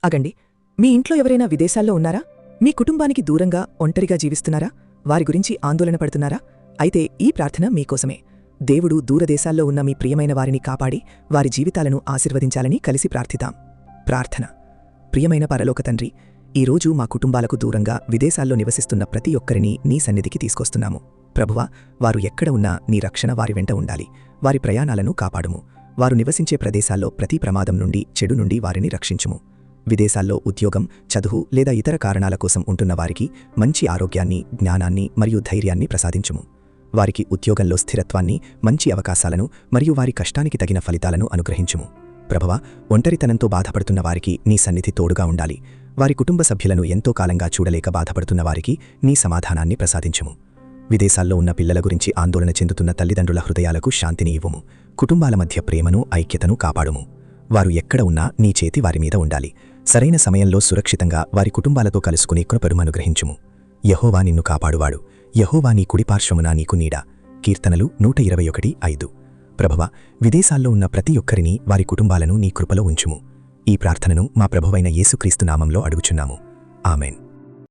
అగండి, మీ ఇంట్లో ఎవరైనా విదేశాల్లో ఉన్నారా? మీ కుటుంబానికి దూరంగా ఒంటరిగా జీవిస్తున్నారా? వారి గురించి ఆందోళన పడుతున్నారా? అయితే ఈ ప్రార్థన మీకోసమే. దేవుడు దూరదేశాల్లో ఉన్న మీ ప్రియమైన వారిని కాపాడి వారి జీవితాలను ఆశీర్వదించాలని కలిసి ప్రార్థిద్దాం. ప్రార్థన. ప్రియమైన పరలోక తండ్రి, ఈరోజు మా కుటుంబాలకు దూరంగా విదేశాల్లో నివసిస్తున్న ప్రతి ఒక్కరిని నీ సన్నిధికి తీసుకొస్తున్నాము. ప్రభువా, వారు ఎక్కడ ఉన్నా నీ రక్షణ వారి వెంట ఉండాలి. వారి ప్రయాణాలను కాపాడుము. వారు నివసించే ప్రదేశాల్లో ప్రతి ప్రమాదం నుండి, చెడు నుండి వారిని రక్షించుము. విదేశాల్లో ఉద్యోగం, చదువు లేదా ఇతర కారణాల కోసం ఉంటున్న వారికి మంచి ఆరోగ్యాన్ని, జ్ఞానాన్ని మరియు ధైర్యాన్ని ప్రసాదించుము. వారికి ఉద్యోగంలో స్థిరత్వాన్ని, మంచి అవకాశాలను మరియు వారి కష్టానికి తగిన ఫలితాలను అనుగ్రహించుము. ప్రభువా, ఒంటరితనంతో బాధపడుతున్న వారికి నీ సన్నిధి తోడుగా ఉండాలి. వారి కుటుంబ సభ్యులను ఎంతో కాలంగా చూడలేక బాధపడుతున్న వారికి నీ సమాధానాన్ని ప్రసాదించుము. విదేశాల్లో ఉన్న పిల్లల గురించి ఆందోళన చెందుతున్న తల్లిదండ్రుల హృదయాలకు శాంతిని ఇవ్వుము. కుటుంబాల మధ్య ప్రేమను, ఐక్యతను కాపాడుము. వారు ఎక్కడ ఉన్నా నీ చేతి వారి మీద ఉండాలి. సరైన సమయంలో సురక్షితంగా వారి కుటుంబాలతో కలుసుకునే కృపను అనుగ్రహించుము. యెహోవా నిన్ను కాపాడువాడు. యెహోవా నీ కుడిపార్శ్వమున నీకు నీడ. కీర్తనలు 121:5. ప్రభువా, విదేశాల్లో ఉన్న ప్రతి ఒక్కరిని, వారి కుటుంబాలను నీ కృపలో ఉంచుము. ఈ ప్రార్థనను మా ప్రభువైన యేసుక్రీస్తు నామంలో అడుగుచున్నాము. ఆమెన్.